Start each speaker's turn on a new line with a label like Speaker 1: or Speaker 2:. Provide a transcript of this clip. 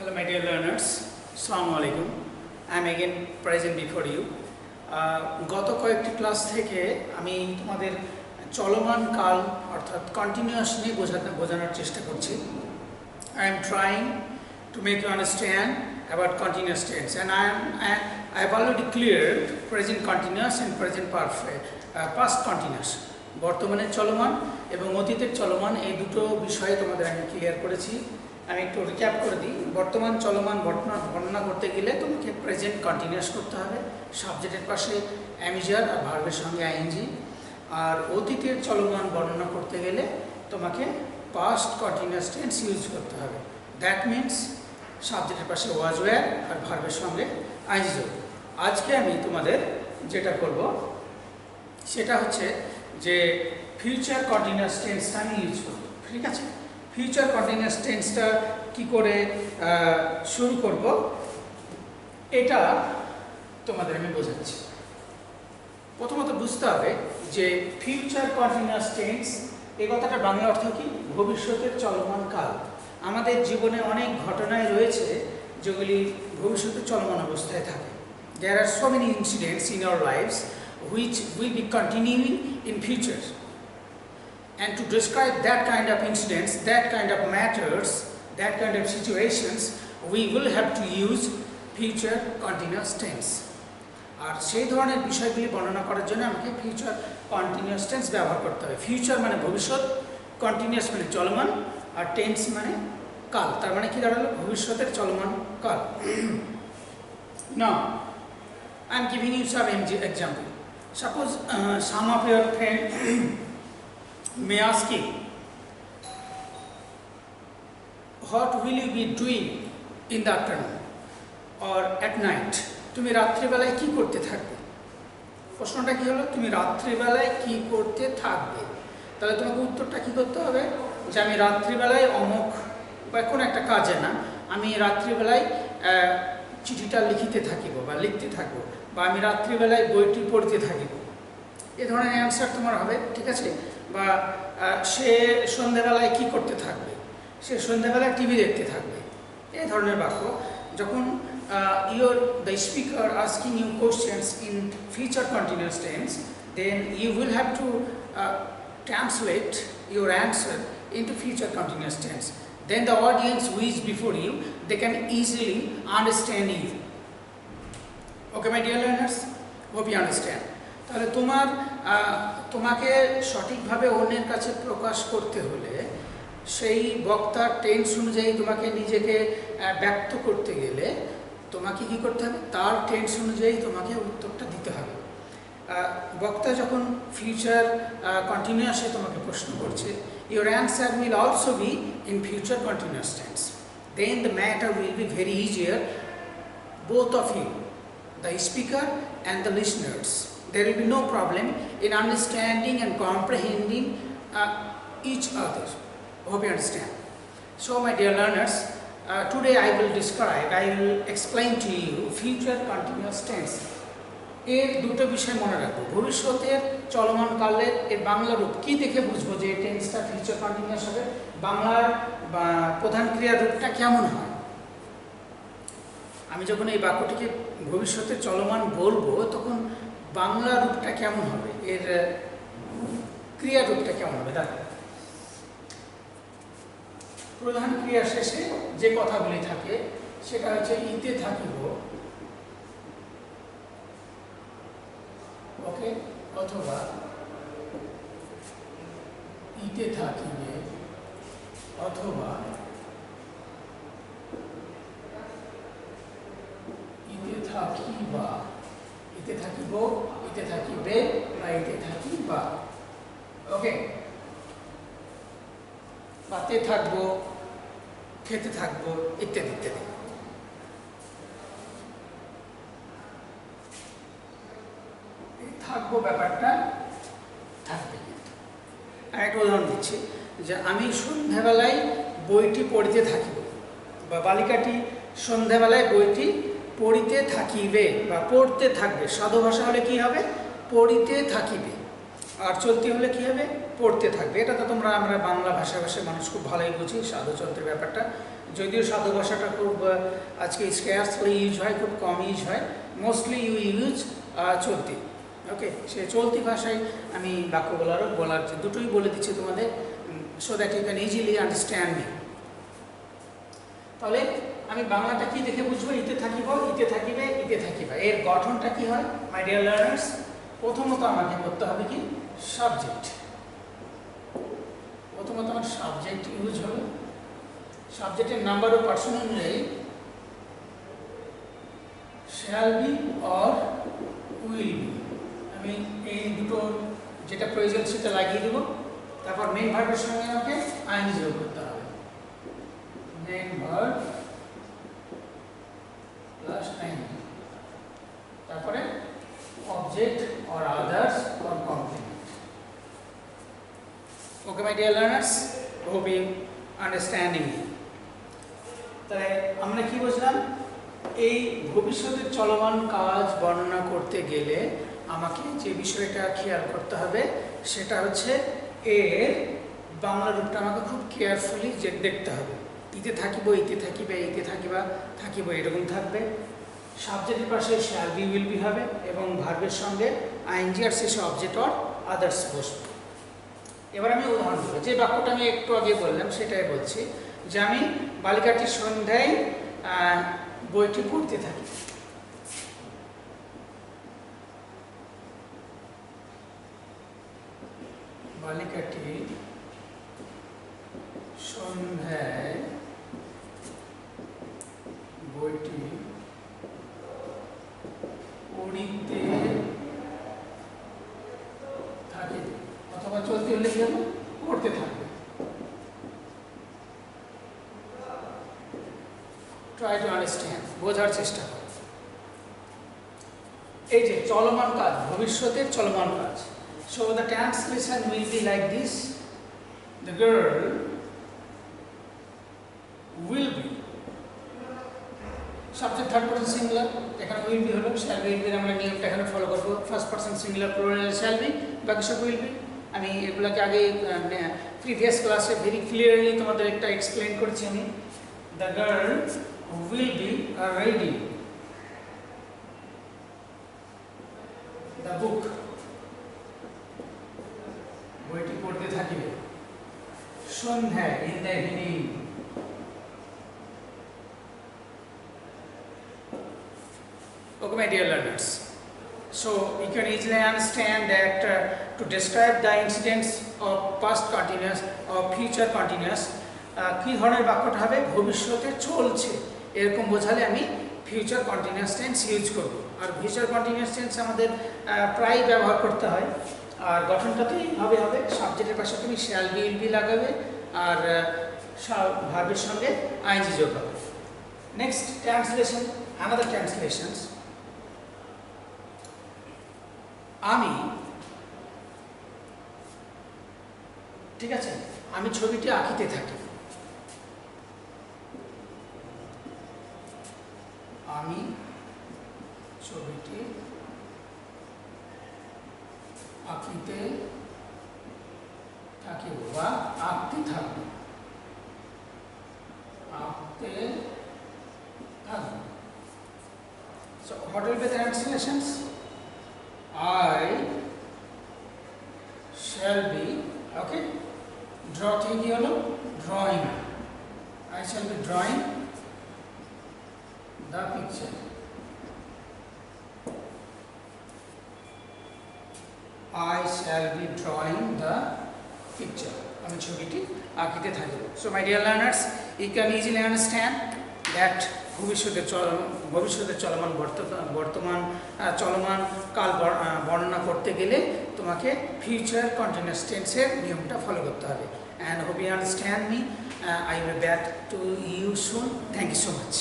Speaker 1: Hello my dear learners, Assalamu alaikum. I am again present before you. গত কয়েকটি class থেকে আমি তোমাদের চলমান কাল অর্থাৎ কন্টিনিউয়াস নিয়ে বোঝানোর চেষ্টা করছি. I am trying to make you understand about continuous tense, and I have already cleared present continuous and present perfect, past continuous. বর্তমানে চলমান এবং অতীতের চলমান এই দুটো বিষয়ে তোমাদের আমি ক্লিয়ার করেছি. আমি একটু রিক্যাপ করে দিই. বর্তমান চলমান বর্ণনা করতে গেলে তোমাকে প্রেজেন্ট কন্টিনিউয়াস করতে হবে, সাবজেক্টের পাশে অ্যামিজার আর ভার্বের সঙ্গে আইএনজি. আর অতীতের চলমান বর্ণনা করতে গেলে তোমাকে পাস্ট কন্টিনিউয়াস টেন্স ইউজ করতে হবে. দ্যাট মিনস সাবজেক্টের পাশে ওয়াজ ওয়্যার আর ভার্বের সঙ্গে আইএনজি. আজকে আমি তোমাদের যেটা করব সেটা হচ্ছে যে ফিউচার কন্টিনিউয়াস টেন্সটা আমি ইউজ করব. ঠিক আছে, ফিউচার কন্টিনিউয়াস টেন্সটা কি করে শুরু করব এটা তোমাদের আমি বোঝাচ্ছি. প্রথমত বুঝতে হবে যে ফিউচার কন্টিনিউয়াস টেন্স এই কথাটা বাংলা অর্থ কি? ভবিষ্যতের চলমান কাল. আমাদের জীবনে অনেক ঘটনাই রয়েছে যেগুলি ভবিষ্যতে চলমান অবস্থায় থাকে. There are so many incidents in our lives which will be continuing in future. And to describe that kind of incidents, that kind of matters, that kind of situations, we will have to use future continuous tense. আর সেই ধরনের বিষয়গুলি বর্ণনা করার জন্য আমাকে future continuous tense ব্যবহার করতে হবে. ফিউচার মানে ভবিষ্যৎ, কন্টিনিউয়াস মানে চলমান, আর টেন্স মানে কাল. তার মানে কি দাঁড়ালো? ভবিষ্যতের চলমান কাল. Now, I am giving you some example. Suppose some of your friends may ask you, what will you be doing in the afternoon or at night? তুমি রাত্রিবেলায় কি করতে থাকবে? প্রশ্নটা কি হলো? তুমি রাত্রিবেলায় কি করতে থাকবে? তাহলে তোমাকে উত্তরটা কি করতে হবে? যে আমি রাত্রিবেলায় অমুক বা কোনো একটা কাজে না, আমি রাত্রিবেলায় চিঠিটা লিখিতে থাকিব বা লিখতে থাকবো, বা আমি রাত্রিবেলায় বইটি পড়তে থাকিব. এ ধরনের অ্যান্সার তোমার হবে. ঠিক আছে? বা সে সন্ধ্যাবেলায় কি করতে থাকবে? সে সন্ধ্যাবেলায় টিভি দেখতে থাকবে. এই ধরনের বাক্য যখন the speaker asking you questions in future continuous tense, then you will have to translate your answer into future continuous tense. Then the audience who is before you, they can easily understand you. Okay my dear learners, hope you understand. তাহলে তোমাকে সঠিকভাবে অন্যের কাছে প্রকাশ করতে হলে সেই বক্তার tense অনুযায়ী তোমাকে নিজেকে ব্যক্ত করতে গেলে তোমাকে কি করতে হবে? তার টেন্স অনুযায়ী তোমাকে উত্তরটা দিতে হবে. বক্তা যখন ফিউচার কন্টিনিউয়াসে তোমাকে প্রশ্ন করছে, your answer will also be in future continuous tense. Then the matter will be very easier, both of you, the speaker and the listeners. There will be no problem in understanding and comprehending each other. Hope you understand. So my dear learners, today I will explain to you future continuous tense. এর দুটো বিষয় মনে রাখবো. ভবিষ্যতের চলমান কালের এর বাংলা রূপ কি দেখে বুঝবো যে টেন্সটা ফিউচার কন্টিনিউয়াস হবে? বাংলার প্রধান ক্রিয়ার রূপটা কেমন হয়? আমি যখন এই বাক্যটিকে ভবিষ্যতে চলমান বলবো তখন বাংলা রূপটা কেমন হবে, এর ক্রিয়া রূপটা কেমন হবে? দেখো, প্রধান ক্রিয়া শেষে যে কথাগুলি থাকে সেটা হচ্ছে ইতে থাকিব, ওকে, অথবা ইতে থাকিবে, অথবা ইতে থাকিবা, ইতে থাকিব, ইতে থাকিবে বা ইতে থাকিবা. ওকে, বাতে থাকবো, খেতে থাকবো, ইত্যাদি ইত্যাদি. থাকবো ব্যাপারটা থাকবে. কিন্তু আমি একটা উদাহরণ দিচ্ছি যে আমি সন্ধ্যাবেলায় বইটি পড়িতে থাকিব, বা বালিকাটি সন্ধ্যাবেলায় বইটি পড়িতে থাকিবে বা পড়তে থাকবে. সাধু ভাষা হলে কি হবে? পড়িতে থাকিবে. আর চলতি হলে কী হবে, পড়তে থাকবে। এটা তো আমরা বাংলা ভাষাভাষী মানুষ খুব ভালোই বুঝি সাধু চলতির ব্যাপারটা। যদিও সাধু ভাষাটা খুব আজকে স্ক্যার্সলি ইউজ হয়, খুব কম ইউজ হয়, মোস্টলি ইউজ চলতি। ওকে, সে চলতি ভাষায় আমি বাক্যগুলোরও বলার দুটোই বলে দিচ্ছি তোমাদের, so that you can easily understand me. তাহলে আমি বাংলাটা কি দেখে বুঝবো? ইতে থাকিব, ইতে থাকিবে, ইতে থাকিবা। এর গঠনটা কি হয় মাই ডিয়ার লার্নার্স? প্রথমত আমাকে করতে হবে কি, সাবজেক্ট। প্রথমত আমার সাবজেক্ট ইউজ হবে। সাবজেক্টের নাম্বার ও পার্সন অনুযায়ী shall be or will be, আমি এই দুটো যেটা প্রয়োজন সেটা লাগিয়ে দেবো। তারপর মেইন ভার্বের সঙ্গে আমাকে আইএনজি যোগ করতে হবে। মেইন ভার্ব প্লাস আইএনজি, তারপরে object or others or complement. Okay my dear learners, hope you understanding. তাহলে আমরা কি বুঝলাম? এই ভবিষ্যতের চলমান কাজ বর্ণনা করতে গেলে আমাকে যে বিষয়টা খেয়াল করতে হবে সেটা হচ্ছে এর বাংলা রূপটা আমাকে খুব কেয়ারফুলি দেখতে হবে। ইতে থাকিব, ইতে থাকিবে, ইতে থাকিবা, থাকিব এরকম থাকবে। সাবজেক্টের পাশে শ্যাল বি উইল বি হবে এবং ভার্বের সঙ্গে আইএনজি আর শেষে অবজেক্ট অর আদার্স বসবে। এবার আমি উদাহরণ দেবো। যে বাক্যটা আমি একটু আগে বললাম সেটাই বলছি, যে আমি বালিকাটি সন্ধ্যায় বইটি পড়তে থাকি। বালিকাটি সন্ধ্যায় বইটি পড়িতে থাকে, অথবা চলতে হলে কি হবে, পড়তে থাকবে। ট্রাই টু আন্ডারস্ট্যান্ড, বোঝার চেষ্টা করো। এই যে চলমান কাজ, ভবিষ্যতের চলমান কাজ। So the translation will be like this: the girl will be, subject third person singular, এখানে will be হলো, shall be এর আমরা নিয়মটা এখানে ফলো করব। First person singular plural shall be, বাকি সব will be। আমি এগুলোকে আগে প্রিভিয়াস ক্লাসে ভেরি ক্লিয়ারলি তোমাদের একটা এক্সপ্লেইন করেছি আমি। The girl will be reading the book, বইটি পড়তে থাকিবে সন্ধ্যায়, in the evening। Okay my dear learners, so you can easily understand that to describe the incidents of past continuous or future continuous, কি ধরনের বাক্যটা হবে, ভবিষ্যতে চলছে এরকম বোঝালে আমি ফিউচার কন্টিনিউয়াস টেন্স ইউজ করব। আর ফিউচার কন্টিনিউয়াস টেন্স আমাদের প্রায় ব্যবহার করতে হয়। আর গঠনটাতেই হবে সাবজেক্টের পাশে তুমি শ্যাল বি উইল বি লাগাবে আর ভার্বের সঙ্গে আইএনজি যোগ হবে। Next translation, another translations. আমি, ঠিক আছে, আমি ছবিটি আঁকিতে থাকি। আমি ছবিটি আঁকিতে থাকি বা আঁকতে থাকবো, আঁকতে থাকবো। So what will be the translations? I shall be, okay, draw থেকে কি হলো, drawing, I shall be drawing the picture, I shall be drawing the picture, আমি ছবিটি আঁকিতে থাকব। So my dear learners, you can easily understand that ভবিষ্যতের চলমান বর্তমান চলমান কাল বর্ণনা করতে গেলে তোমাকে ফিউচার কন্টিনিউয়াস টেন্সের নিয়মটা ফলো করতে হবে। And hope you understand me. I will be back to you soon. Thank you so much.